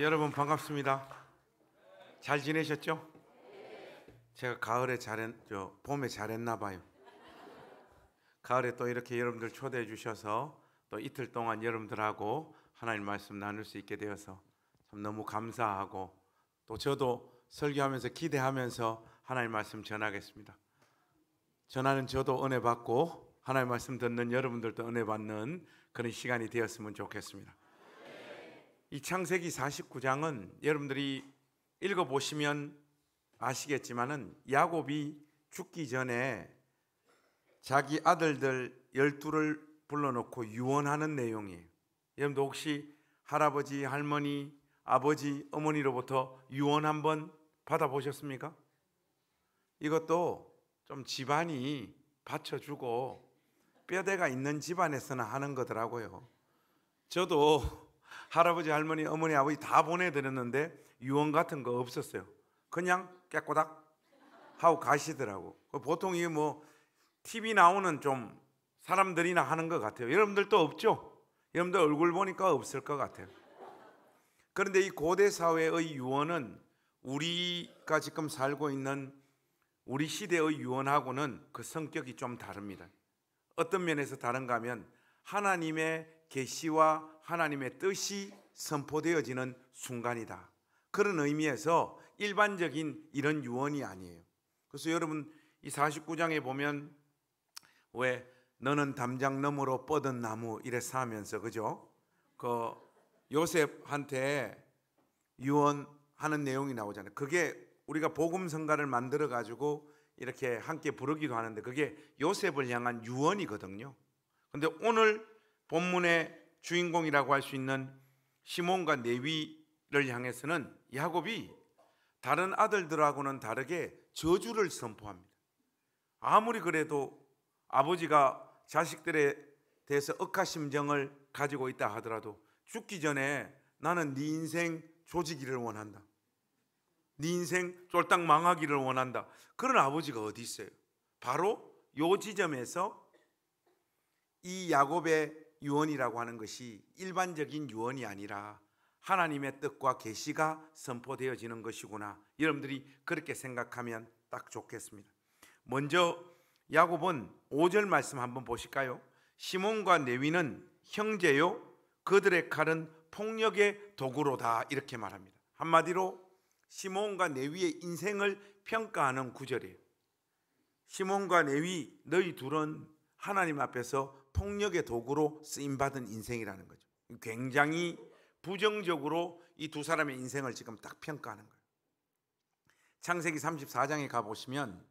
여러분 반갑습니다. 잘 지내셨죠? 제가 가을에 봄에 잘했나 봐요. 가을에 또 이렇게 여러분들 초대해 주셔서 또 이틀 동안 여러분들하고 하나님 말씀 나눌 수 있게 되어서 참 너무 감사하고, 또 저도 설교하면서 기대하면서 하나님 말씀 전하겠습니다. 전하는 저도 은혜 받고 하나님 말씀 듣는 여러분들도 은혜 받는 그런 시간이 되었으면 좋겠습니다. 이 창세기 49장은 여러분들이 읽어보시면 아시겠지만은 야곱이 죽기 전에 자기 아들들 12를 불러놓고 유언하는 내용이에요. 여러분도 혹시 할아버지, 할머니, 아버지, 어머니로부터 유언 한번 받아보셨습니까? 이것도 좀 집안이 받쳐주고 뼈대가 있는 집안에서는 하는 거더라고요. 저도 할아버지, 할머니, 어머니, 아버지 다 보내드렸는데 유언 같은 거 없었어요. 그냥 깨꼬닥 하고 가시더라고. 보통 이게 TV 나오는 좀 사람들이나 하는 것 같아요. 여러분들도 없죠? 여러분들 얼굴 보니까 없을 것 같아요. 그런데 이 고대 사회의 유언은 우리가 지금 살고 있는 우리 시대의 유언하고는 그 성격이 좀 다릅니다. 어떤 면에서 다른가 하면 하나님의 계시와 하나님의 뜻이 선포되어지는 순간이다. 그런 의미에서 일반적인 이런 유언이 아니에요. 그래서 여러분 이 49장에 보면 왜 너는 담장 너머로 뻗은 나무 이래서 하면서, 그죠? 그 요셉한테 유언하는 내용이 나오잖아요. 그게 우리가 복음성가를 만들어 가지고 이렇게 함께 부르기도 하는데 그게 요셉을 향한 유언이거든요. 근데 오늘 본문의 주인공이라고 할 수 있는 시몬과 레위를 향해서는 야곱이 다른 아들들하고는 다르게 저주를 선포합니다. 아무리 그래도 아버지가 자식들에 대해서 억하심정을 가지고 있다 하더라도 죽기 전에 나는 네 인생 조지기를 원한다, 네 인생 쫄딱 망하기를 원한다. 그런 아버지가 어디 있어요? 바로 요 지점에서 이 야곱의 유언이라고 하는 것이 일반적인 유언이 아니라 하나님의 뜻과 계시가 선포되어지는 것이구나. 여러분들이 그렇게 생각하면 딱 좋겠습니다. 먼저 야곱은 5절 말씀 한번 보실까요? 시몬과 레위는 형제요 그들의 칼은 폭력의 도구로다, 이렇게 말합니다. 한마디로 시몬과 레위의 인생을 평가하는 구절이에요. 시몬과 레위 너희 둘은 하나님 앞에서 폭력의 도구로 쓰임받은 인생이라는 거죠. 굉장히 부정적으로 이 두 사람의 인생을 지금 딱 평가하는 거예요. 창세기 34장에 가보시면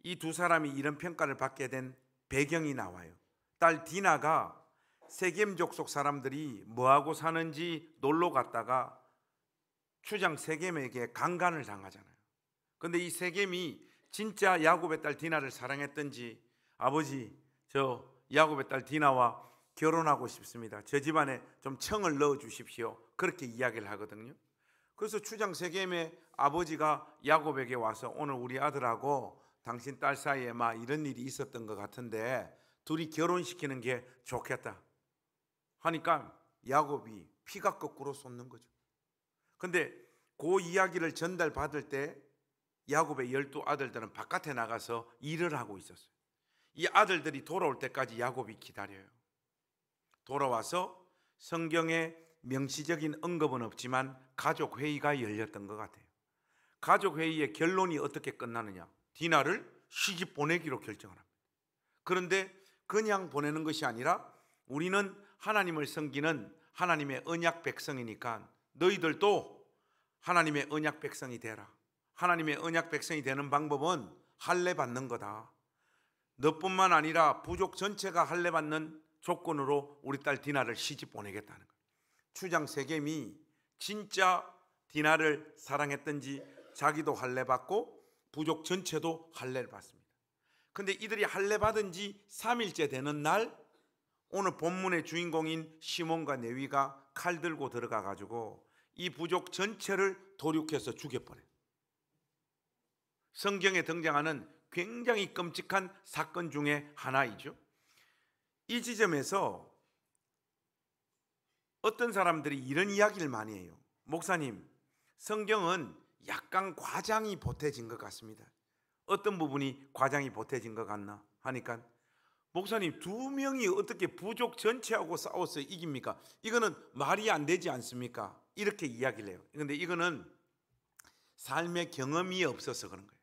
이 두 사람이 이런 평가를 받게 된 배경이 나와요. 딸 디나가 세겜 족속 사람들이 뭐하고 사는지 놀러 갔다가 추장 세겜에게 강간을 당하잖아요. 그런데 이 세겜이 진짜 야곱의 딸 디나를 사랑했던지, 아버지 저 야곱의 딸 디나와 결혼하고 싶습니다, 저 집안에 좀 청을 넣어 주십시오, 그렇게 이야기를 하거든요. 그래서 추장 세겜의 아버지가 야곱에게 와서 오늘 우리 아들하고 당신 딸 사이에 막 이런 일이 있었던 것 같은데 둘이 결혼시키는 게 좋겠다 하니까 야곱이 피가 거꾸로 솟는 거죠. 근데 그 이야기를 전달받을 때 야곱의 12아들들은 바깥에 나가서 일을 하고 있었어요. 이 아들들이 돌아올 때까지 야곱이 기다려요. 돌아와서 성경에 명시적인 언급은 없지만 가족회의가 열렸던 것 같아요. 가족회의의 결론이 어떻게 끝나느냐, 디나를 시집 보내기로 결정을 합니다. 그런데 그냥 보내는 것이 아니라 우리는 하나님을 섬기는 하나님의 언약 백성이니까 너희들도 하나님의 언약 백성이 되라. 하나님의 언약 백성이 되는 방법은 할례 받는 거다. 너뿐만 아니라 부족 전체가 할례 받는 조건으로 우리 딸 디나를 시집 보내겠다는 거예요. 추장 세겜이 진짜 디나를 사랑했던지 자기도 할례 받고 부족 전체도 할례를 받습니다. 근데 이들이 할례 받은 지 3일째 되는 날 오늘 본문의 주인공인 시몬과 레위가 칼 들고 들어가 가지고 이 부족 전체를 도륙해서 죽여버려요. 성경에 등장하는 굉장히 끔찍한 사건 중에 하나이죠. 이 지점에서 어떤 사람들이 이런 이야기를 많이 해요. 목사님, 성경은 약간 과장이 보태진 것 같습니다. 어떤 부분이 과장이 보태진 것 같나 하니까, 목사님, 두 명이 어떻게 부족 전체하고 싸워서 이깁니까? 이거는 말이 안 되지 않습니까? 이렇게 이야기를 해요. 그런데 이거는 삶의 경험이 없어서 그런 거예요.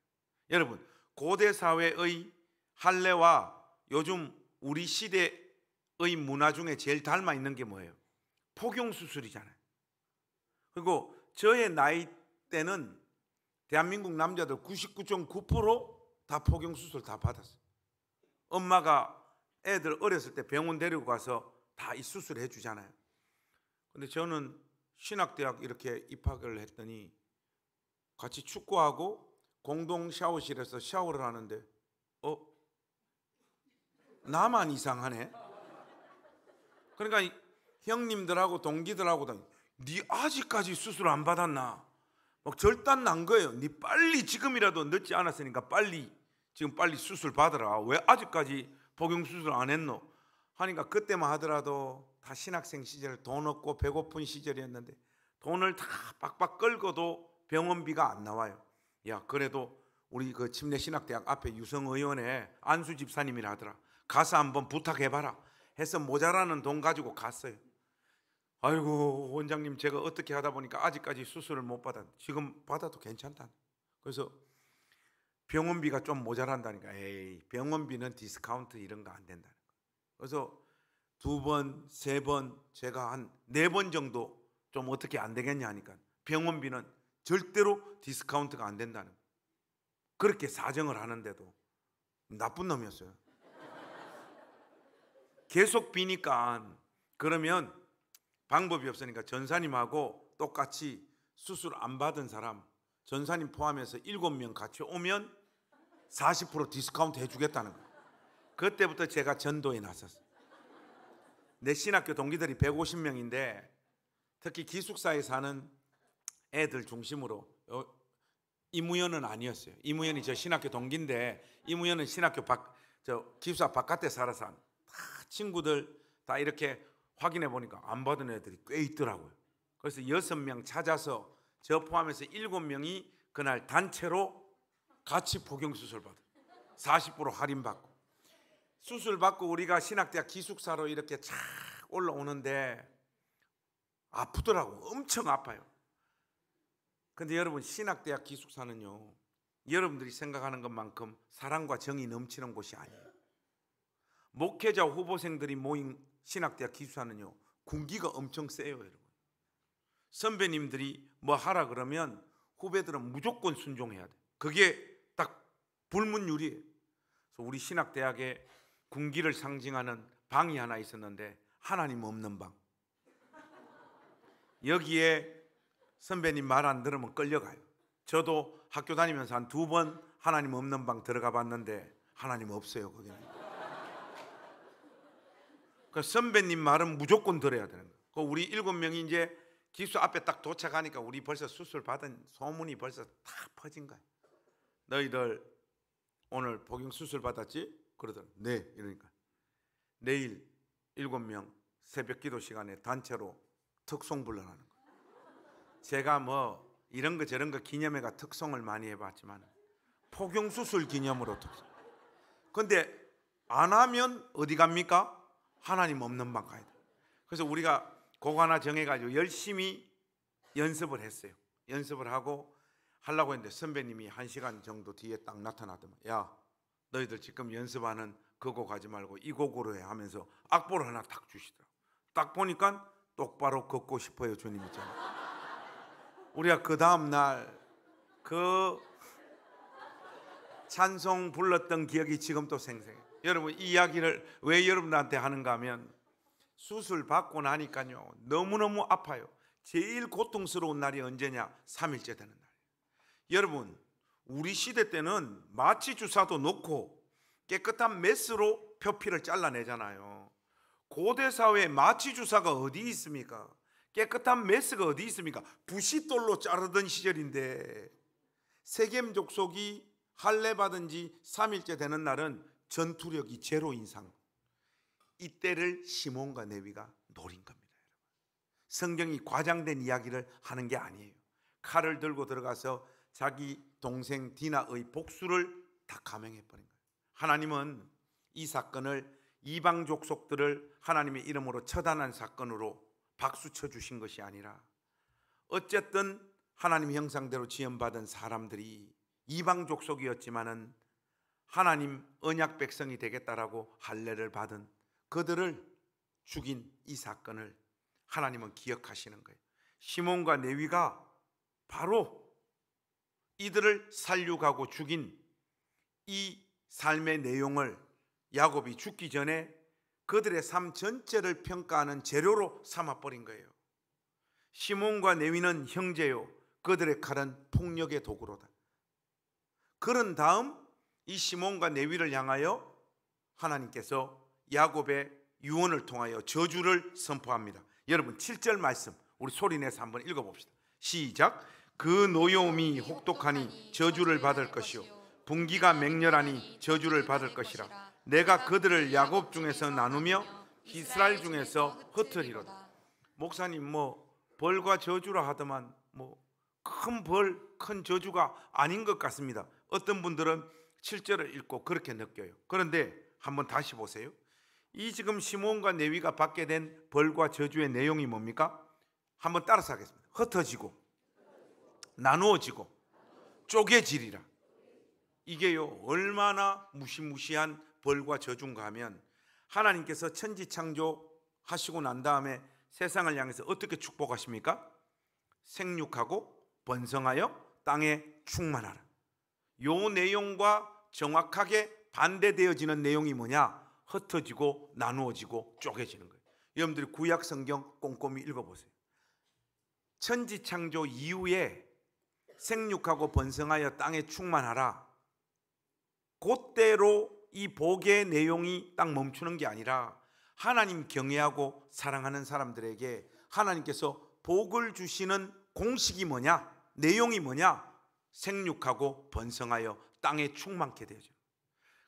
여러분, 고대 사회의 할례와 요즘 우리 시대의 문화 중에 제일 닮아 있는 게 뭐예요? 포경수술이잖아요. 그리고 저의 나이 때는 대한민국 남자들 99.9% 다 포경수술 다 받았어요. 엄마가 애들 어렸을 때 병원 데리고 가서 다 이 수술해 주잖아요. 근데 저는 신학대학 이렇게 입학을 했더니 같이 축구하고 공동 샤워실에서 샤워를 하는데 나만 이상하네. 그러니까 형님들하고 동기들하고 네 아직까지 수술 안 받았나? 막 절단 난 거예요. 네 빨리 지금이라도 늦지 않았으니까 지금 빨리 수술 받으라. 왜 아직까지 복용수술 안 했노? 하니까 그때만 하더라도 다 신학생 시절 돈 없고 배고픈 시절이었는데 돈을 다 빡빡 끌고도 병원비가 안 나와요. 야, 그래도 우리 그 침례신학대학 앞에 유성의원에 안수 집사님이라 하더라. 가서 한번 부탁해봐라 해서 모자라는 돈 가지고 갔어요. 아이고 원장님, 제가 어떻게 하다 보니까 아직까지 수술을 못 받았. 지금 받아도 괜찮다. 그래서 병원비가 좀 모자란다니까. 에이, 병원비는 디스카운트 이런 거 안 된다. 그래서 2번, 3번, 제가 한 4번 정도 좀 어떻게 안 되겠냐 하니까 병원비는 절대로 디스카운트가 안 된다는 거예요. 그렇게 사정을 하는데도 나쁜 놈이었어요. 계속 비니까 그러면 방법이 없으니까 전사님하고 똑같이 수술 안 받은 사람, 전사님 포함해서 7명 같이 오면 40% 디스카운트 해주겠다는 거예요. 그때부터 제가 전도에 나섰어요. 내 신학교 동기들이 150명인데 특히 기숙사에 사는 애들 중심으로, 이무연은 아니었어요. 이무연이 저 신학교 동기인데 이무연은 신학교 기숙사 바깥에 살아서 다 친구들 다 이렇게 확인해 보니까 안 받은 애들이 꽤 있더라고요. 그래서 6명 찾아서 저 포함해서 7명이 그날 단체로 같이 복용수술 받아요. 40% 할인받고 수술 받고 우리가 신학대학 기숙사로 이렇게 쫙 올라오는데 아프더라고. 엄청 아파요. 근데 여러분, 신학대학 기숙사는요, 여러분들이 생각하는 것만큼 사랑과 정이 넘치는 곳이 아니에요. 목회자 후보생들이 모인 신학대학 기숙사는요, 군기가 엄청 세요. 여러분, 선배님들이 뭐 하라 그러면 후배들은 무조건 순종해야 돼. 그게 딱 불문율이에요. 그래서 우리 신학대학에 군기를 상징하는 방이 하나 있었는데 하나님 없는 방. 여기에 선배님 말 안 들으면 끌려가요. 저도 학교 다니면서 한 2번 하나님 없는 방 들어가 봤는데 하나님 없어요. 거기는. 그 선배님 말은 무조건 들어야 되는 거예요. 우리 7명이 이제 기숙사 앞에 딱 도착하니까 우리 벌써 수술 받은 소문이 벌써 다 퍼진 거예요. 너희들 오늘 복용 수술 받았지? 그러더니 네. 이러니까 내일 7명 새벽 기도 시간에 단체로 특송 불러라는 거예요. 제가 뭐 이런 거 저런 거 기념회가 특송을 많이 해봤지만 복용 수술 기념으로 특송. 근데 안 하면 어디 갑니까? 하나님 없는 방 가야 돼. 그래서 우리가 그거 하나 정해가지고 열심히 연습을 했어요. 연습을 하고 하려고 했는데 선배님이 1시간 정도 뒤에 딱 나타나더만, 야, 너희들 지금 연습하는 그 곡 하지 말고 이 곡으로 해 하면서 악보를 하나 딱 주시더라고. 딱 보니까 똑바로 걷고 싶어요 주님 있잖아요. 우리가 그 다음 날 그 찬송 불렀던 기억이 지금 또 생생해요. 여러분, 이 이야기를 왜 여러분들한테 하는가 하면 수술 받고 나니까요 너무너무 아파요. 제일 고통스러운 날이 언제냐? 3일째 되는 날. 여러분, 우리 시대 때는 마취 주사도 놓고 깨끗한 메스로 표피를 잘라내잖아요. 고대 사회에 마취 주사가 어디 있습니까? 깨끗한 메스가 어디 있습니까? 부싯돌로 자르던 시절인데 세겜 족속이 할례 받은 지 3일째 되는 날은 전투력이 제로인 상, 이때를 시몬과 레위가 노린 겁니다. 성경이 과장된 이야기를 하는 게 아니에요. 칼을 들고 들어가서 자기 동생 디나의 복수를 다 감행해 버린 거예요. 하나님은 이 사건을 이방 족속들을 하나님의 이름으로 처단한 사건으로 박수 쳐 주신 것이 아니라, 어쨌든 하나님 형상대로 지음받은 사람들이 이방 족속이었지만은 하나님 언약 백성이 되겠다라고 할례를 받은 그들을 죽인 이 사건을 하나님은 기억하시는 거예요. 시몬과 레위가 바로 이들을 살육하고 죽인 이 삶의 내용을 야곱이 죽기 전에 그들의 삶 전체를 평가하는 재료로 삼아버린 거예요. 시몬과 레위는 형제요, 그들의 칼은 폭력의 도구로다. 그런 다음 이 시몬과 레위를 향하여 하나님께서 야곱의 유언을 통하여 저주를 선포합니다. 여러분 7절 말씀 우리 소리내서 한번 읽어봅시다. 시작. 그 노여움이 혹독하니 저주를 받을 것이요, 분기가 맹렬하니 저주를 받을 것이라. 내가 그들을 야곱 중에서 나누며 이스라엘 중에서 흩으리로다. 목사님 벌과 저주라 하더만 큰 벌, 큰 저주가 아닌 것 같습니다. 어떤 분들은 7절을 읽고 그렇게 느껴요. 그런데 한번 다시 보세요. 이 지금 시몬과 레위가 받게 된 벌과 저주의 내용이 뭡니까? 한번 따라서 하겠습니다. 흩어지고 나누어지고 쪼개지리라. 이게요 얼마나 무시무시한 벌과 저주인가 하면, 하나님께서 천지창조하시고 난 다음에 세상을 향해서 어떻게 축복하십니까? 생육하고 번성하여 땅에 충만하라. 요 내용과 정확하게 반대되어지는 내용이 뭐냐? 흩어지고 나누어지고 쪼개지는 거예요. 여러분들이 구약 성경 꼼꼼히 읽어보세요. 천지창조 이후에 생육하고 번성하여 땅에 충만하라, 그때로 이 복의 내용이 딱 멈추는 게 아니라 하나님 경외하고 사랑하는 사람들에게 하나님께서 복을 주시는 공식이 뭐냐? 내용이 뭐냐? 생육하고 번성하여 땅에 충만케 되죠.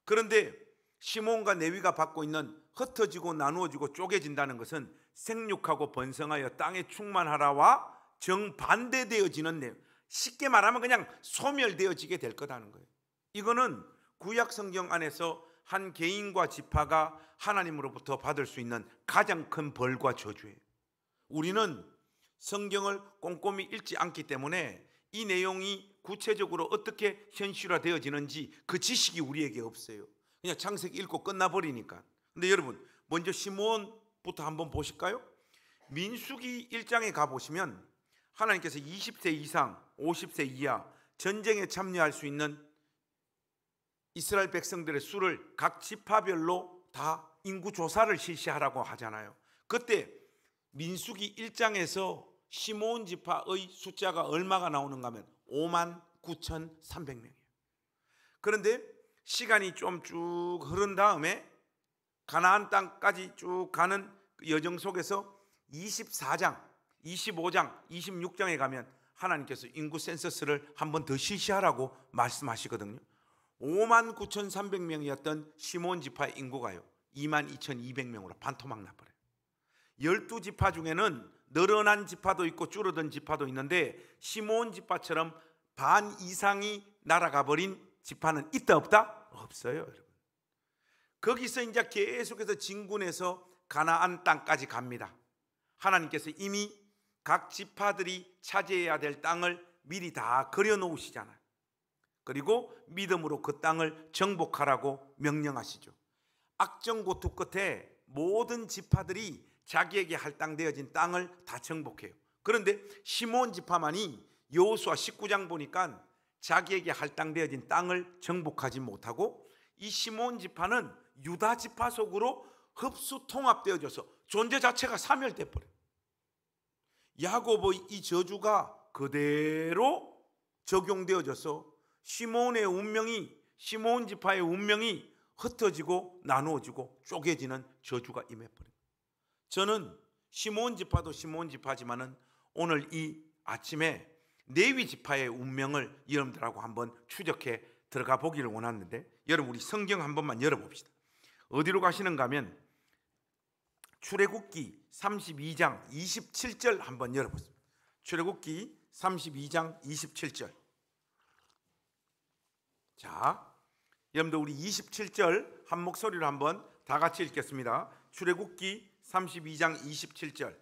그런데 시몬과 레위가 받고 있는 흩어지고 나누어지고 쪼개진다는 것은 생육하고 번성하여 땅에 충만하라와 정반대되어지는 내용, 쉽게 말하면 그냥 소멸되어지게 될 거라는 거예요. 이거는 구약 성경 안에서 한 개인과 지파가 하나님으로부터 받을 수 있는 가장 큰 벌과 저주예요. 우리는 성경을 꼼꼼히 읽지 않기 때문에 이 내용이 구체적으로 어떻게 현실화되어지는지 그 지식이 우리에게 없어요. 그냥 창세기 읽고 끝나버리니까. 근데 여러분 먼저 시몬부터 한번 보실까요? 민수기 1장에 가보시면 하나님께서 20세 이상 50세 이하 전쟁에 참여할 수 있는 이스라엘 백성들의 수를 각 지파별로 다 인구 조사를 실시하라고 하잖아요. 그때 민수기 1장에서 시몬 지파의 숫자가 얼마가 나오는가 하면 59,300명이에요. 그런데 시간이 좀 쭉 흐른 다음에 가나안 땅까지 쭉 가는 여정 속에서 24장, 25장, 26장에 가면 하나님께서 인구 센서스를 한 번 더 실시하라고 말씀하시거든요. 59,300명이었던 시몬 지파의 인구가요 22,200명으로 반토막 나버려요. 12지파 중에는 늘어난 지파도 있고 줄어든 지파도 있는데 시몬 지파처럼 반 이상이 날아가 버린 지파는 있다 없다? 없어요, 여러분. 거기서 이제 계속해서 진군해서 가나안 땅까지 갑니다. 하나님께서 이미 각 지파들이 차지해야 될 땅을 미리 다 그려놓으시잖아요. 그리고 믿음으로 그 땅을 정복하라고 명령하시죠. 악정고투 끝에 모든 지파들이 자기에게 할당되어진 땅을 다 정복해요. 그런데 시몬 지파만이 여호수아 19장 보니까 자기에게 할당되어진 땅을 정복하지 못하고 이 시몬 지파는 유다 지파 속으로 흡수 통합되어져서 존재 자체가 사멸돼 버려요. 야곱의 이 저주가 그대로 적용되어져서 시몬의 운명이, 시몬 지파의 운명이 흩어지고 나누어지고 쪼개지는 저주가 임해버립니다. 저는 시몬 지파도 시몬 지파지만은 오늘 이 아침에 레위 지파의 운명을 여러분들하고 한번 추적해 들어가 보기를 원하는데, 여러분 우리 성경 한 번만 열어봅시다. 어디로 가시는가 하면 출애굽기 32장 27절 한번 열어보세요. 출애굽기 32장 27절. 자, 여러분들 우리 27절 한 목소리로 한번 다 같이 읽겠습니다. 출애굽기 32장 27절.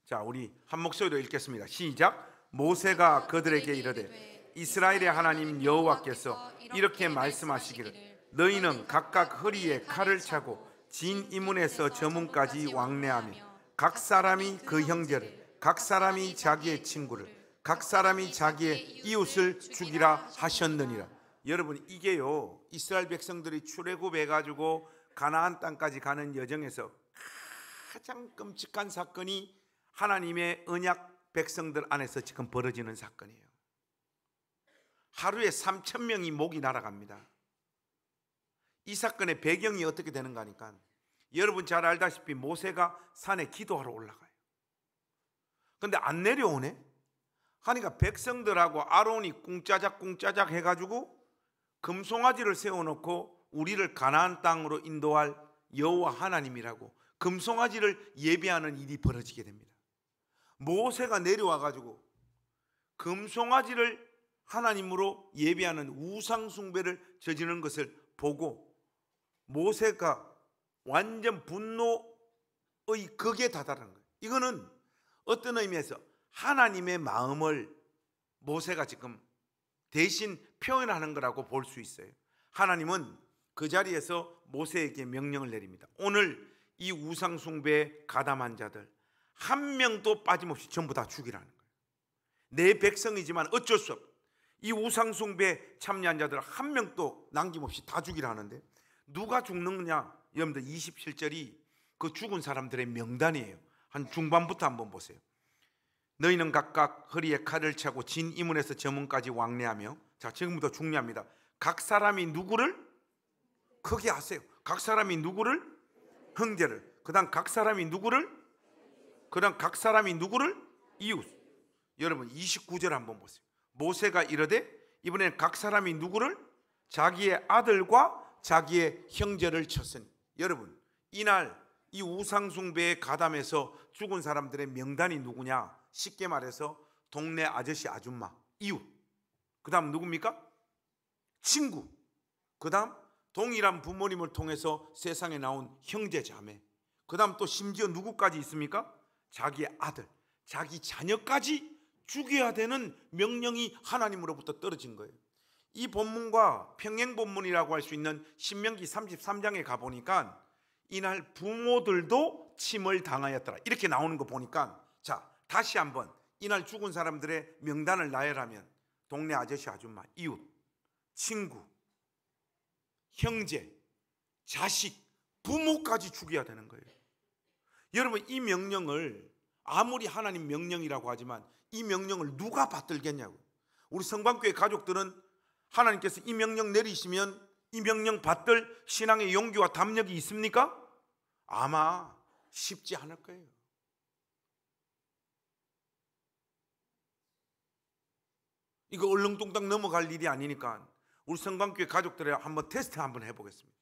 자, 우리 한 목소리로 읽겠습니다. 시작. 모세가 그들에게 이르되 이스라엘의 하나님 여호와께서 이렇게 말씀하시기를 너희는 각각 허리에 칼을 차고 진 이문에서 저 문까지 왕래하며 각 사람이 그 형제를, 각 사람이 자기의 친구를, 각 사람이 자기의 이웃을 죽이라 하셨느니라. 여러분, 이게요, 이스라엘 백성들이 출애굽해 가지고 가나안 땅까지 가는 여정에서 가장 끔찍한 사건이 하나님의 언약 백성들 안에서 지금 벌어지는 사건이에요. 하루에 3,000명이 목이 날아갑니다. 이 사건의 배경이 어떻게 되는가 하니까, 여러분 잘 알다시피 모세가 산에 기도하러 올라가요. 근데 안 내려오네. 하니까 백성들하고 아론이 꿍짜작 해가지고 금송아지를 세워놓고 우리를 가나안 땅으로 인도할 여호와 하나님이라고 금송아지를 예배하는 일이 벌어지게 됩니다. 모세가 내려와가지고 금송아지를 하나님으로 예배하는 우상 숭배를 저지르는 것을 보고 모세가 완전 분노의 극에 다다른 거예요. 이거는 어떤 의미에서 하나님의 마음을 모세가 지금 대신 표현하는 거라고 볼 수 있어요. 하나님은 그 자리에서 모세에게 명령을 내립니다. 오늘 이 우상 숭배에 가담한 자들 한 명도 빠짐없이 전부 다 죽이라는 거예요. 내 백성이지만 어쩔 수 없어. 이 우상 숭배에 참여한 자들 한 명도 남김없이 다 죽이라는데 누가 죽느냐? 여러분들 27절이 그 죽은 사람들의 명단이에요. 한 중반부터 한번 보세요. 너희는 각각 허리에 칼을 차고 진 이문에서 저 문까지 왕래하며. 자, 지금부터 중요합니다. 각 사람이 누구를? 크게 하세요. 각 사람이 누구를? 형제를. 그 다음 각 사람이 누구를? 그 다음 각 사람이 누구를? 이웃. 여러분 29절 한번 보세요. 모세가 이르되, 이번에는 각 사람이 누구를? 자기의 아들과 자기의 형제를 쳤으니. 여러분, 이날 이 우상숭배에 가담해서 죽은 사람들의 명단이 누구냐? 쉽게 말해서 동네 아저씨 아줌마, 이웃. 그 다음 누굽니까? 친구. 그 다음 동일한 부모님을 통해서 세상에 나온 형제 자매. 그 다음 또 심지어 누구까지 있습니까? 자기의 아들, 자기 자녀까지 죽여야 되는 명령이 하나님으로부터 떨어진 거예요. 이 본문과 평행 본문이라고 할 수 있는 신명기 33장에 가보니까 이날 부모들도 침을 당하였더라 이렇게 나오는 거 보니까, 자, 다시 한번 이날 죽은 사람들의 명단을 나열하면 동네 아저씨 아줌마, 이웃, 친구, 형제, 자식, 부모까지 죽여야 되는 거예요. 여러분, 이 명령을 아무리 하나님 명령이라고 하지만 이 명령을 누가 받들겠냐고. 우리 성방교회 가족들은 하나님께서 이 명령 내리시면 이 명령 받들 신앙의 용기와 담력이 있습니까? 아마 쉽지 않을 거예요. 이거 얼렁뚱땅 넘어갈 일이 아니니까 우리 성방교회 가족들에 한번 테스트 한번 해보겠습니다.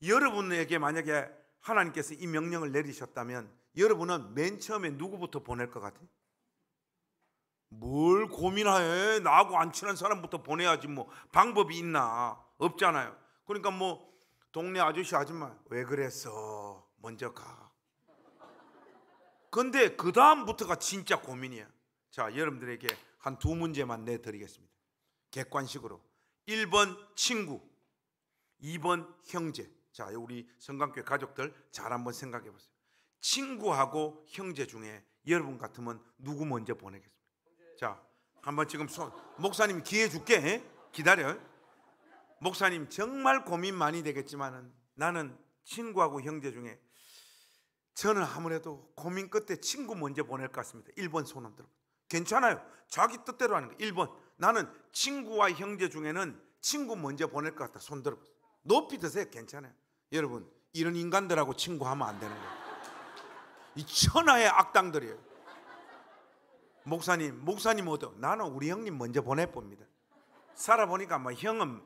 여러분에게 만약에 하나님께서 이 명령을 내리셨다면 여러분은 맨 처음에 누구부터 보낼 것 같아요? 뭘 고민해? 나하고 안 친한 사람부터 보내야지. 뭐 방법이 있나? 없잖아요. 그러니까 뭐 동네 아저씨 아줌마 왜 그랬어? 먼저 가. 근데 그 다음부터가 진짜 고민이야. 자, 여러분들에게 한 두 문제만 내드리겠습니다. 객관식으로. 1번 친구, 2번 형제. 자, 우리 성강교회 가족들 잘 한번 생각해 보세요. 친구하고 형제 중에 여러분 같으면 누구 먼저 보내겠습니까? 자, 한번 지금 목사님 기회 줄게. 기다려. 목사님 정말 고민 많이 되겠지만 나는 친구하고 형제 중에 저는 아무래도 고민 끝에 친구 먼저 보낼 것 같습니다. 1번 손 흔들어. 괜찮아요. 자기 뜻대로 하는 거. 1번 나는 친구와 형제 중에는 친구 먼저 보낼 것 같다. 손 들어. 높이 드세요. 괜찮아요. 여러분, 이런 인간들하고 친구하면 안 되는 거예요. 이 천하의 악당들이에요. 목사님 어떠? 나는 우리 형님 먼저 보내봅니다. 살아보니까 뭐 형은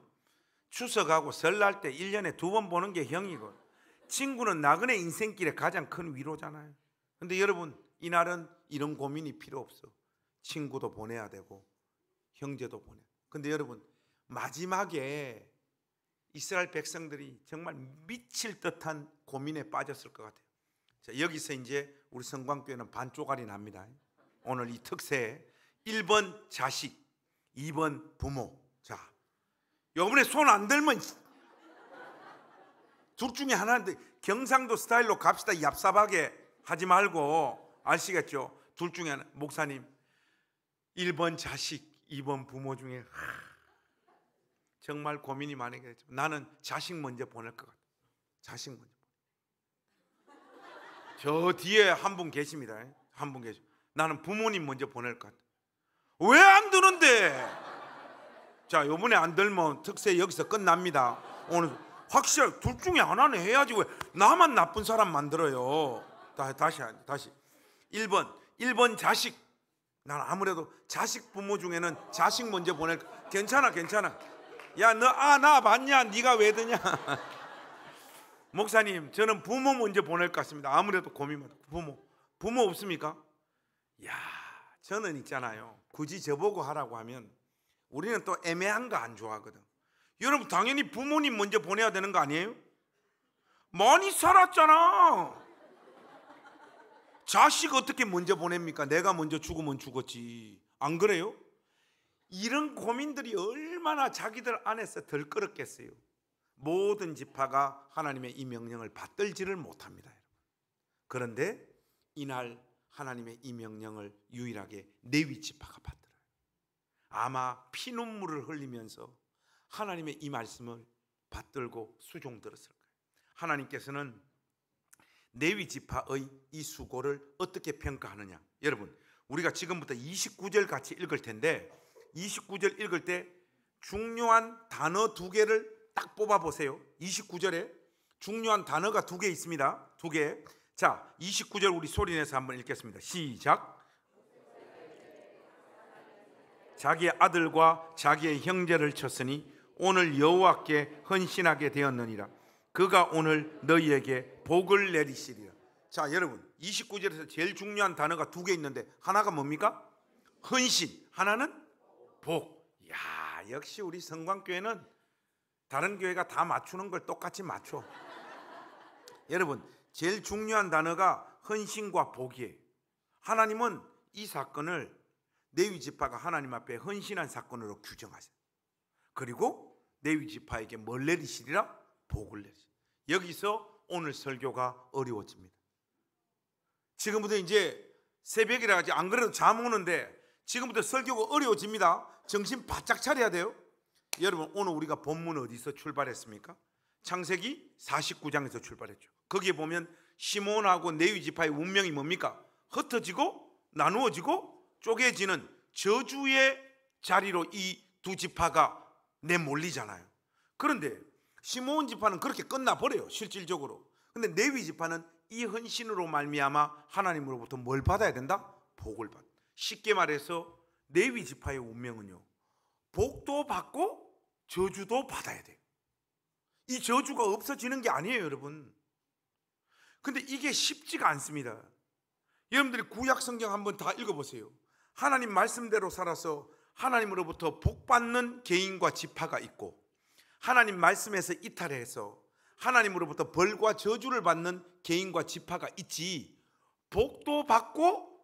추석하고 설날 때 1년에 2번 보는 게 형이고 친구는 나그네 인생길의 가장 큰 위로잖아요. 근데 여러분, 이날은 이런 고민이 필요 없어. 친구도 보내야 되고 형제도 보내. 근데 여러분, 마지막에 이스라엘 백성들이 정말 미칠 듯한 고민에 빠졌을 것 같아요. 자, 여기서 이제 우리 성광교회는 반쪽알이 납니다. 오늘 이 특세에 1번 자식, 2번 부모. 자, 요번에 손 안 들면 둘 중에 하나인데 경상도 스타일로 갑시다. 얍삽하게 하지 말고, 아시겠죠? 둘 중에 하나. 목사님, 1번 자식, 2번 부모 중에 정말 고민이 많이. 나는 자식 먼저 보낼 것 같아요. 자식 먼저. 저 뒤에 한 분 계십니다. 한 분 계십니다. 나는 부모님 먼저 보낼 것 같아요. 왜 안 드는데? 자, 요번에 안 들면 특세 여기서 끝납니다. 오늘 확실히 둘 중에 하나는 해야지. 왜 나만 나쁜 사람 만들어요? 다시 1번 자식. 난 아무래도 자식 부모 중에는 자식 먼저 보낼. 괜찮아. 야, 너 나 봤냐? 네가 왜 드냐? 목사님, 저는 부모 먼저 보낼 것 같습니다. 아무래도 고민 많아. 부모 없습니까? 야, 저는 있잖아요. 굳이 저보고 하라고 하면 우리는 또 애매한 거 안 좋아하거든. 여러분, 당연히 부모님 먼저 보내야 되는 거 아니에요? 많이 살았잖아. 자식 어떻게 먼저 보냅니까? 내가 먼저 죽으면 죽었지. 안 그래요? 이런 고민들이 얼마나 자기들 안에서 덜끄럽겠어요. 모든 지파가 하나님의 이 명령을 받들지를 못합니다. 그런데 이날 하나님의 이 명령을 유일하게 레위 지파가 받들어요. 아마 피눈물을 흘리면서 하나님의 이 말씀을 받들고 수종들었을 거예요. 하나님께서는 레위 지파의 이 수고를 어떻게 평가하느냐. 여러분, 우리가 지금부터 29절 같이 읽을 텐데 29절 읽을 때 중요한 단어 2개를 딱 뽑아 보세요. 29절에 중요한 단어가 2개 있습니다. 2개. 자, 29절 우리 소리내서 한번 읽겠습니다. 시작. 자기의 아들과 자기의 형제를 쳤으니 오늘 여호와께 헌신하게 되었느니라. 그가 오늘 너희에게 복을 내리시리라. 자, 여러분, 29절에서 제일 중요한 단어가 2개 있는데 하나가 뭡니까? 헌신. 하나는 복. 야, 역시 우리 성광교회는 다른 교회가 다 맞추는 걸 똑같이 맞춰. 여러분, 제일 중요한 단어가 헌신과 복이에요. 하나님은 이 사건을 레위 지파가 하나님 앞에 헌신한 사건으로 규정하세요. 그리고 레위 지파에게 뭘 내리시리라? 복을 내리시리라. 여기서 오늘 설교가 어려워집니다. 지금부터 이제 새벽이라 하지, 안 그래도 잠 오는데 지금부터 설교가 어려워집니다. 정신 바짝 차려야 돼요. 여러분, 오늘 우리가 본문 어디서 출발했습니까? 창세기 49장에서 출발했죠. 거기에 보면 시몬하고 레위 지파의 운명이 뭡니까? 흩어지고 나누어지고 쪼개지는 저주의 자리로 이 두 지파가 내몰리잖아요. 그런데 시몬 지파는 그렇게 끝나버려요, 실질적으로. 근데 레위 지파는 이 헌신으로 말미암아 하나님으로부터 뭘 받아야 된다? 복을 받아. 쉽게 말해서 레위 지파의 운명은요, 복도 받고 저주도 받아야 돼요. 이 저주가 없어지는 게 아니에요, 여러분. 근데 이게 쉽지가 않습니다. 여러분들이 구약 성경 한번 다 읽어보세요. 하나님 말씀대로 살아서 하나님으로부터 복받는 개인과 지파가 있고, 하나님 말씀에서 이탈해서 하나님으로부터 벌과 저주를 받는 개인과 지파가 있지, 복도 받고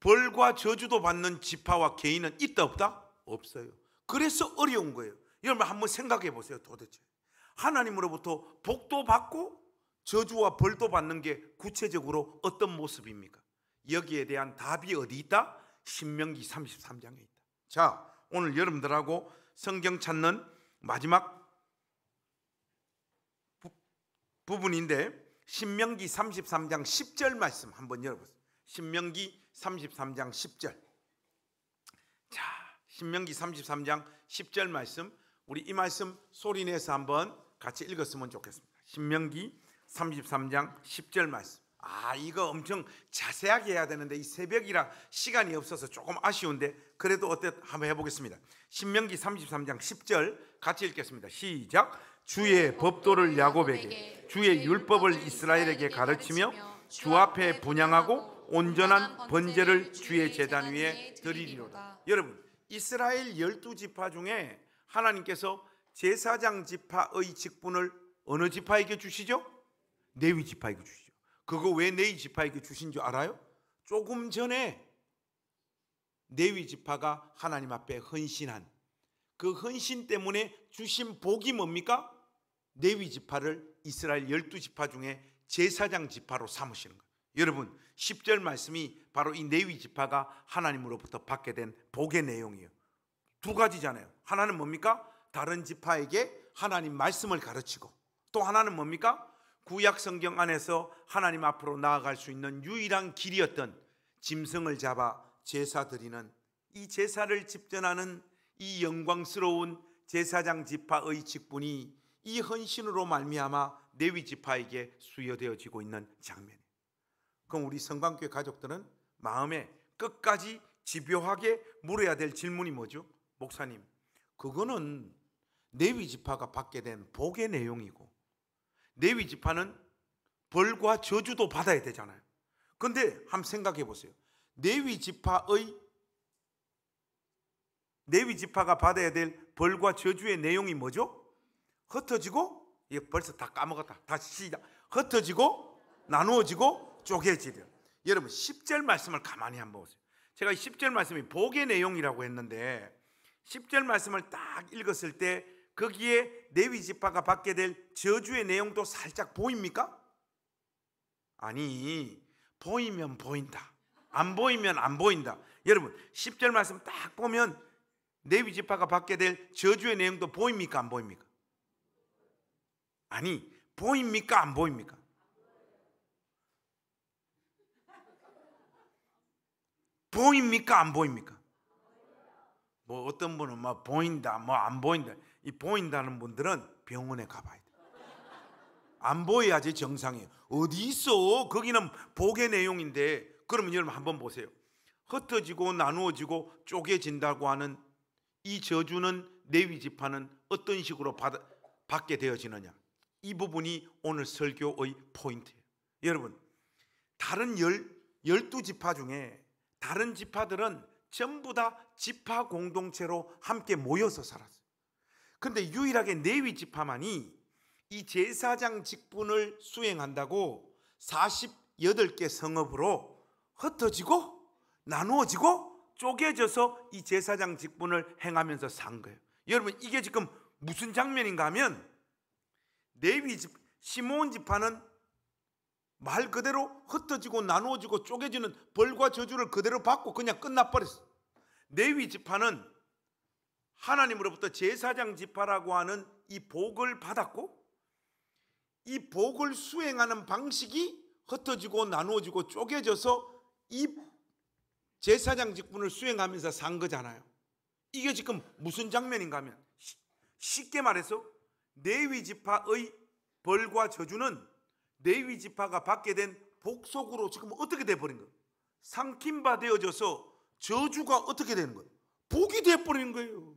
벌과 저주도 받는 지파와 개인은 있다 없다? 없어요. 그래서 어려운 거예요. 여러분 한번 생각해 보세요. 도대체 하나님으로부터 복도 받고 저주와 벌도 받는 게 구체적으로 어떤 모습입니까? 여기에 대한 답이 어디 있다? 신명기 33장에 있다. 자, 오늘 여러분들하고 성경 찾는 마지막 부분인데 신명기 33장 10절 말씀 한번 열어보세요. 신명기 33장 10절. 자, 신명기 33장 10절 말씀, 우리 이 말씀 소리내서 한번 같이 읽었으면 좋겠습니다. 신명기 33장 10절 말씀. 이거 엄청 자세하게 해야 되는데 이 새벽이라 시간이 없어서 조금 아쉬운데 그래도 한번 해보겠습니다. 신명기 33장 10절 같이 읽겠습니다. 시작. 주의 법도를 야곱에게 주의 율법을 이스라엘에게 가르치며 주 앞에 분향하고 온전한 번제를 주의 제단 위에 드리리로다. 여러분, 이스라엘 12지파 중에 하나님께서 제사장 지파의 직분을 어느 지파에게 주시죠? 레위 지파에게 주시죠. 그거 왜 레위 지파에게 주신 줄 알아요? 조금 전에 레위 지파가 하나님 앞에 헌신한 그 헌신 때문에 주신 복이 뭡니까? 레위 지파를 이스라엘 12지파 중에 제사장 지파로 삼으시는 거예요. 여러분, 10절 말씀이 바로 이 레위 지파가 하나님으로부터 받게 된 복의 내용이에요. 두 가지잖아요. 하나는 뭡니까? 다른 지파에게 하나님 말씀을 가르치고, 또 하나는 뭡니까? 구약 성경 안에서 하나님 앞으로 나아갈 수 있는 유일한 길이었던 짐승을 잡아 제사 드리는, 이 제사를 집전하는 이 영광스러운 제사장 지파의 직분이 이 헌신으로 말미암아 레위 지파에게 수여되어지고 있는 장면이에요. 그럼 우리 성광교회 가족들은 마음에 끝까지 집요하게 물어야 될 질문이 뭐죠? 목사님, 그거는 레위 지파가 받게 된 복의 내용이고, 레위 지파는 벌과 저주도 받아야 되잖아요. 그런데 한번 생각해 보세요. 레위 지파가 받아야 될 벌과 저주의 내용이 뭐죠? 흩어지고, 이게 벌써 다 까먹었다. 다시 시작. 흩어지고 나누어지고 쪼개지려. 여러분, 10절 말씀을 가만히 한번 보세요. 제가 10절 말씀이 복의 내용이라고 했는데 10절 말씀을 딱 읽었을 때 거기에 레위 지파가 받게 될 저주의 내용도 살짝 보입니까? 아니, 보이면 보인다, 안 보이면 안 보인다. 여러분, 10절 말씀 딱 보면 레위 지파가 받게 될 저주의 내용도 보입니까, 안 보입니까? 아니, 보입니까, 안 보입니까? 보입니까, 안 보입니까? 뭐 어떤 분은 뭐 보인다, 뭐 안 보인다. 이 보인다는 분들은 병원에 가봐야 돼. 안 보여야지 정상이에요. 어디 있어? 거기는 복의 내용인데. 그러면 여러분 한번 보세요. 흩어지고 나누어지고 쪼개진다고 하는 이 저주는 레위 지파는 어떤 식으로 받게 되어지느냐? 이 부분이 오늘 설교의 포인트예요. 여러분, 다른 12지파 중에 다른 지파들은 전부 다 지파 공동체로 함께 모여서 살았어요. 그런데 유일하게 레위 지파만이 이 제사장 직분을 수행한다고 48개 성읍으로 흩어지고 나누어지고 쪼개져서 이 제사장 직분을 행하면서 산 거예요. 여러분, 이게 지금 무슨 장면인가 하면 시므온 지파는 말 그대로 흩어지고 나누어지고 쪼개지는 벌과 저주를 그대로 받고 그냥 끝나버렸어. 레위 지파는 하나님으로부터 제사장 지파라고 하는 이 복을 받았고, 이 복을 수행하는 방식이 흩어지고 나누어지고 쪼개져서 이 제사장 직분을 수행하면서 산 거잖아요. 이게 지금 무슨 장면인가 하면, 쉽게 말해서 레위 지파의 벌과 저주는 레위 지파가 받게 된 복 속으로 지금 어떻게 돼버린 거예요? 상킴바 되어져서 저주가 어떻게 되는 거예요? 복이 돼버리는 거예요.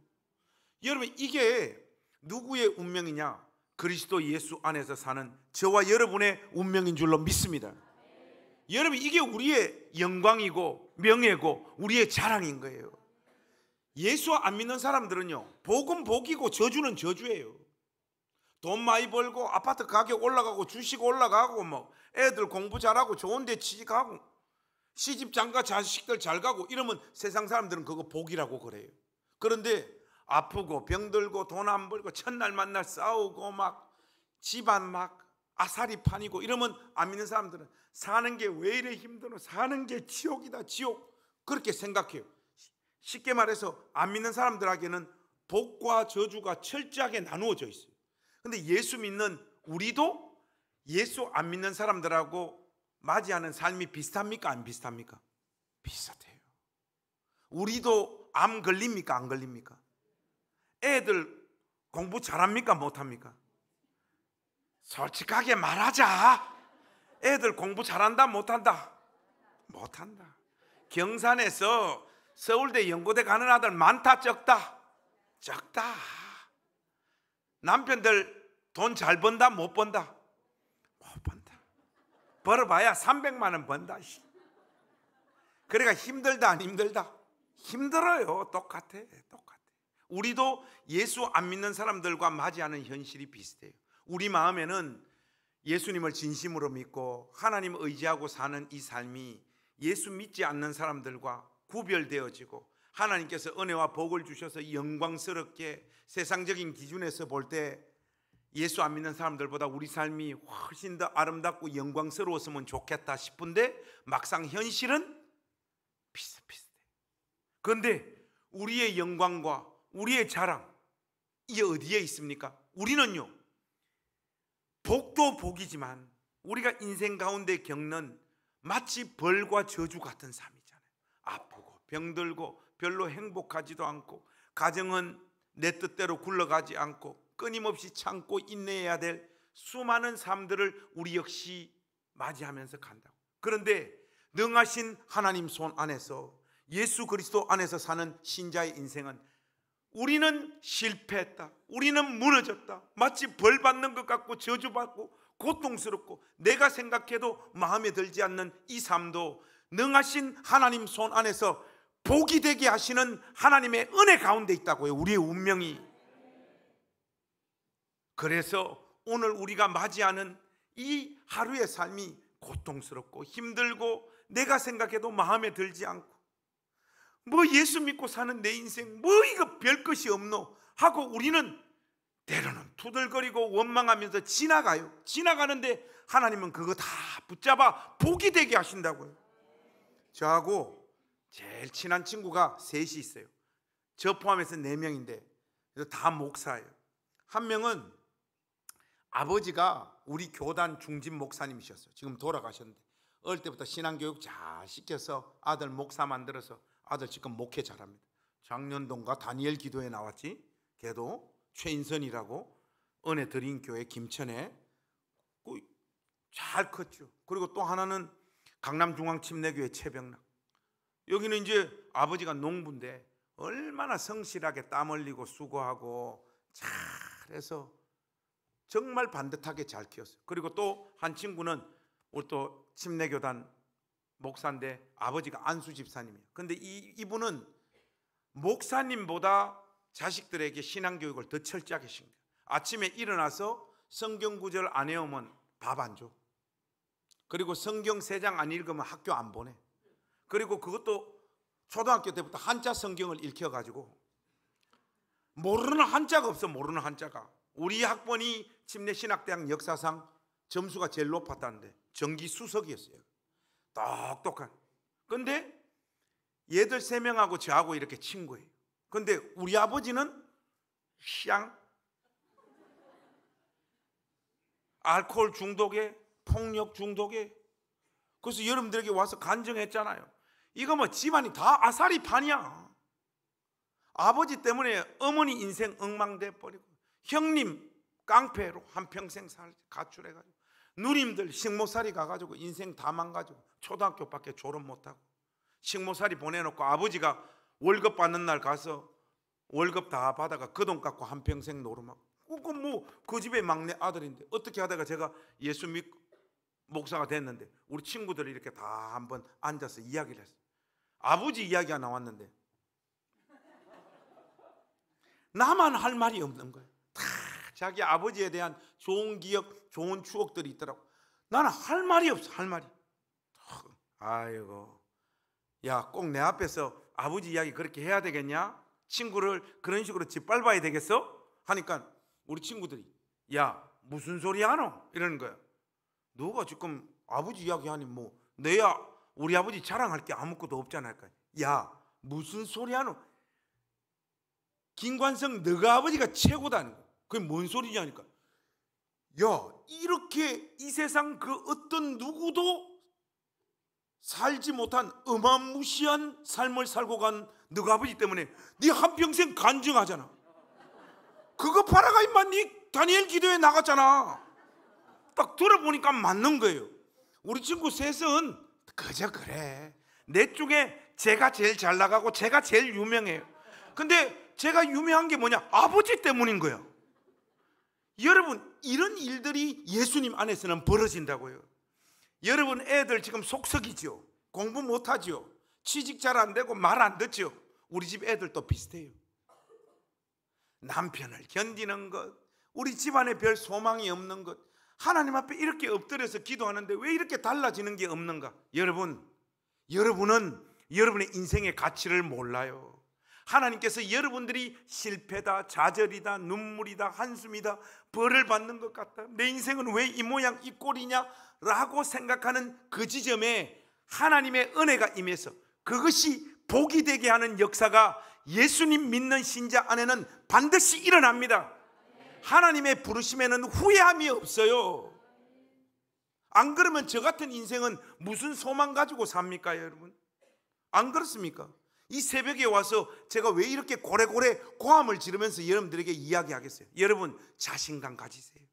여러분, 이게 누구의 운명이냐? 그리스도 예수 안에서 사는 저와 여러분의 운명인 줄로 믿습니다. 여러분, 이게 우리의 영광이고 명예고 우리의 자랑인 거예요. 예수 안 믿는 사람들은요, 복은 복이고 저주는 저주예요. 돈 많이 벌고 아파트 가격 올라가고 주식 올라가고 뭐 애들 공부 잘하고 좋은 데 취직하고 시집 장가 자식들 잘 가고 이러면 세상 사람들은 그거 복이라고 그래요. 그런데 아프고 병들고 돈 안 벌고 첫날 만날 싸우고 막 집안 막 아사리 판이고 이러면 안 믿는 사람들은 사는 게 왜 이래 힘들어, 사는 게 지옥이다, 지옥, 그렇게 생각해요. 쉽게 말해서 안 믿는 사람들에게는 복과 저주가 철저하게 나누어져 있어요. 근데 예수 믿는 우리도 예수 안 믿는 사람들하고 맞이하는 삶이 비슷합니까, 안 비슷합니까? 비슷해요. 우리도 암 걸립니까, 안 걸립니까? 애들 공부 잘합니까, 못합니까? 솔직하게 말하자. 애들 공부 잘한다, 못한다? 못한다. 경산에서 서울대 연고대 가는 아들 많다, 적다? 적다. 남편들 돈 잘 번다, 못 번다? 못 번다. 벌어봐야 300만 원 번다. 그러니까 힘들다 안 힘들다? 힘들어요. 똑같아. 우리도 예수 안 믿는 사람들과 맞이하는 현실이 비슷해요. 우리 마음에는 예수님을 진심으로 믿고 하나님 의지하고 사는 이 삶이 예수 믿지 않는 사람들과 구별되어지고, 하나님께서 은혜와 복을 주셔서 영광스럽게 세상적인 기준에서 볼 때 예수 안 믿는 사람들보다 우리 삶이 훨씬 더 아름답고 영광스러웠으면 좋겠다 싶은데 막상 현실은 비슷비슷해. 그런데 우리의 영광과 우리의 자랑, 이게 어디에 있습니까? 우리는요, 복도 복이지만 우리가 인생 가운데 겪는 마치 벌과 저주 같은 삶이잖아요. 아프고 병들고 별로 행복하지도 않고, 가정은 내 뜻대로 굴러가지 않고, 끊임없이 참고 인내해야 될 수많은 삶들을 우리 역시 맞이하면서 간다고. 그런데 능하신 하나님 손 안에서, 예수 그리스도 안에서 사는 신자의 인생은, 우리는 실패했다, 우리는 무너졌다, 마치 벌 받는 것 같고 저주받고 고통스럽고 내가 생각해도 마음에 들지 않는 이 삶도 능하신 하나님 손 안에서 복이 되게 하시는 하나님의 은혜 가운데 있다고요, 우리의 운명이. 그래서 오늘 우리가 맞이하는 이 하루의 삶이 고통스럽고 힘들고 내가 생각해도 마음에 들지 않고, 뭐 예수 믿고 사는 내 인생 뭐 이거 별 것이 없노 하고 우리는 때로는 투덜거리고 원망하면서 지나가는데 하나님은 그거 다 붙잡아 복이 되게 하신다고요. 저하고 제일 친한 친구가 셋이 있어요. 저 포함해서 4명인데 다 목사예요. 한 명은 아버지가 우리 교단 중진 목사님이셨어요. 지금 돌아가셨는데 어릴 때부터 신앙교육 잘 시켜서 아들 목사 만들어서 아들 지금 목회 잘합니다. 작년동가 다니엘 기도에 나왔지. 걔도 최인선이라고 은혜 드린 교회 김천에 잘 컸죠. 그리고 또 하나는 강남중앙침례교회 최병락. 여기는 이제 아버지가 농부인데 얼마나 성실하게 땀 흘리고 수고하고 잘해서 정말 반듯하게 잘 키웠어요. 그리고 또 한 친구는 우리 또 침례교단 목사인데 아버지가 안수 집사님이에요. 근데 이분은 목사님보다 자식들에게 신앙교육을 더 철저하게 시켜요. 아침에 일어나서 성경 구절 안 외우면 밥 안 줘. 그리고 성경 3장 안 읽으면 학교 안 보내. 그리고 그것도 초등학교 때부터 한자 성경을 읽혀가지고 모르는 한자가 없어. 모르는 한자가. 우리 학번이 침례신학대학 역사상 점수가 제일 높았다는데 정기 수석이었어요. 똑똑한. 근데 얘들 3명하고 저하고 이렇게 친구예요. 근데 우리 아버지는 샹 알코올 중독에 폭력 중독에. 그래서 여러분들에게 와서 간증했잖아요. 이거 뭐 집안이 다 아사리판이야. 아버지 때문에 어머니 인생 엉망돼 버리고, 형님 깡패로 한평생 가출해가지고, 누님들 식모살이 가가지고 인생 다 망가지고 초등학교밖에 졸업 못하고 식모살이 보내놓고, 아버지가 월급 받는 날 가서 월급 다 받아가 그 돈 갖고 한평생 노름하고. 그 집의 막내 아들인데 어떻게 하다가 제가 예수 믿고 목사가 됐는데 우리 친구들이 이렇게 다 한번 앉아서 이야기를 했어요. 아버지 이야기가 나왔는데 나만 할 말이 없는 거예요. 다 자기 아버지에 대한 좋은 기억, 좋은 추억들이 있더라고. 나는 할 말이 없어. 할 말이. 아이고, 야, 꼭 내 앞에서 아버지 이야기 그렇게 해야 되겠냐? 친구를 그런 식으로 짓밟아야 되겠어? 하니까 우리 친구들이, 야, 무슨 소리 하노? 이러는 거야. 너가 지금 아버지 이야기하니 뭐 내야 우리 아버지 자랑할 게 아무것도 없잖아. 야, 무슨 소리 하노? 김관성 너가 아버지가 최고다. 그게 뭔 소리냐니까. 야, 이렇게 이 세상 그 어떤 누구도 살지 못한 어마무시한 삶을 살고 간 너가 아버지 때문에 네 한평생 간증하잖아. 그거 팔아가 임마 네 다니엘 기도에 나갔잖아. 딱 들어보니까 맞는 거예요. 우리 친구 셋은 그저 그래. 내 쪽에 제가 제일 잘 나가고 제가 제일 유명해요. 근데 제가 유명한 게 뭐냐? 아버지 때문인 거야. 여러분, 이런 일들이 예수님 안에서는 벌어진다고요. 여러분 애들 지금 속썩이죠. 공부 못하죠. 취직 잘 안 되고 말 안 듣죠. 우리 집 애들도 비슷해요. 남편을 견디는 것, 우리 집안에 별 소망이 없는 것, 하나님 앞에 이렇게 엎드려서 기도하는데 왜 이렇게 달라지는 게 없는가? 여러분은 여러분의 인생의 가치를 몰라요. 하나님께서 여러분들이 실패다, 좌절이다, 눈물이다, 한숨이다, 벌을 받는 것 같다, 내 인생은 왜 이 모양 이 꼴이냐 라고 생각하는 그 지점에 하나님의 은혜가 임해서 그것이 복이 되게 하는 역사가 예수님 믿는 신자 안에는 반드시 일어납니다. 하나님의 부르심에는 후회함이 없어요. 안 그러면 저 같은 인생은 무슨 소망 가지고 삽니까, 여러분? 안 그렇습니까? 이 새벽에 와서 제가 왜 이렇게 고래고래 고함을 지르면서 여러분들에게 이야기하겠어요? 여러분 자신감 가지세요.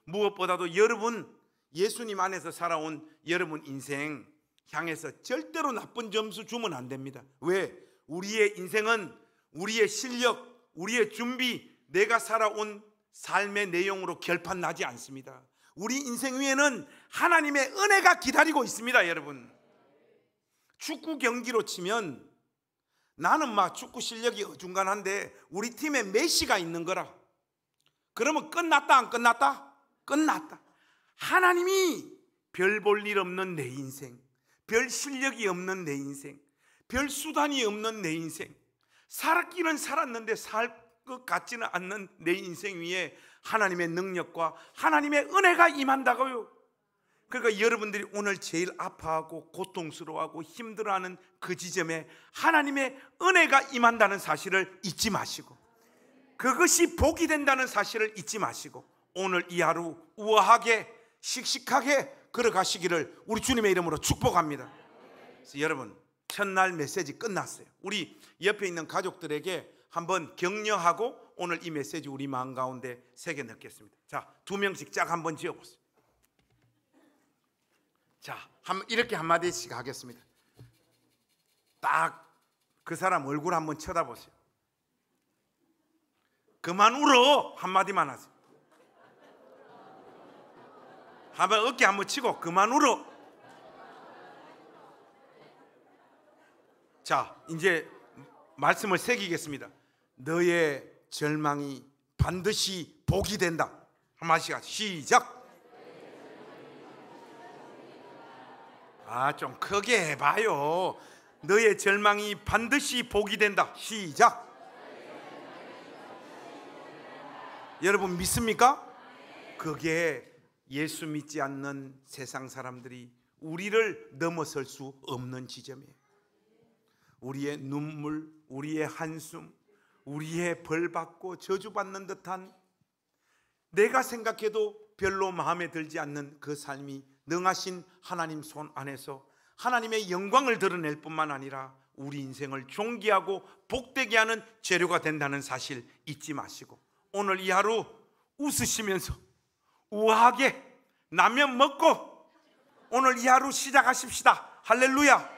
무엇보다도 여러분 예수님 안에서 살아온 여러분 인생 향해서 절대로 나쁜 점수 주면 안 됩니다. 왜? 우리의 인생은 우리의 실력, 우리의 준비, 내가 살아온 삶의 내용으로 결판 나지 않습니다. 우리 인생 위에는 하나님의 은혜가 기다리고 있습니다. 여러분, 축구 경기로 치면 나는 막 축구 실력이 어중간한데 우리 팀에 메시가 있는 거라. 그러면 끝났다 안 끝났다? 끝났다. 하나님이 별 볼 일 없는 내 인생, 별 실력이 없는 내 인생, 별 수단이 없는 내 인생, 살기는 살았는데 살 것 같지는 않는 내 인생 위에 하나님의 능력과 하나님의 은혜가 임한다고요. 그러니까 여러분들이 오늘 제일 아파하고 고통스러워하고 힘들어하는 그 지점에 하나님의 은혜가 임한다는 사실을 잊지 마시고, 그것이 복이 된다는 사실을 잊지 마시고, 오늘 이 하루 우아하게 씩씩하게 걸어가시기를 우리 주님의 이름으로 축복합니다. 그래서 여러분, 첫날 메시지 끝났어요. 우리 옆에 있는 가족들에게 한번 격려하고 오늘 이 메시지 우리 마음 가운데 새겨 넣겠습니다. 자, 2명씩 짝 한번 지어보세요. 자, 이렇게 한마디씩 하겠습니다. 딱 그 사람 얼굴 한번 쳐다보세요. 그만 울어 한마디만 하세요. 한번 어깨 한번 치고 그만 울어. 자, 이제 말씀을 새기겠습니다. 너의 절망이 반드시 복이 된다. 한마디씩 시작. 좀 크게 해봐요. 너의 절망이 반드시 복이 된다. 시작. 여러분 믿습니까? 그게 예수 믿지 않는 세상 사람들이 우리를 넘어설 수 없는 지점이에요. 우리의 눈물, 우리의 한숨, 우리의 벌받고 저주받는 듯한, 내가 생각해도 별로 마음에 들지 않는 그 삶이 능하신 하나님 손 안에서 하나님의 영광을 드러낼 뿐만 아니라 우리 인생을 존귀하고 복되게 하는 재료가 된다는 사실 잊지 마시고, 오늘 이 하루 웃으시면서 우아하게 라면 먹고 오늘 이 하루 시작하십시다. 할렐루야.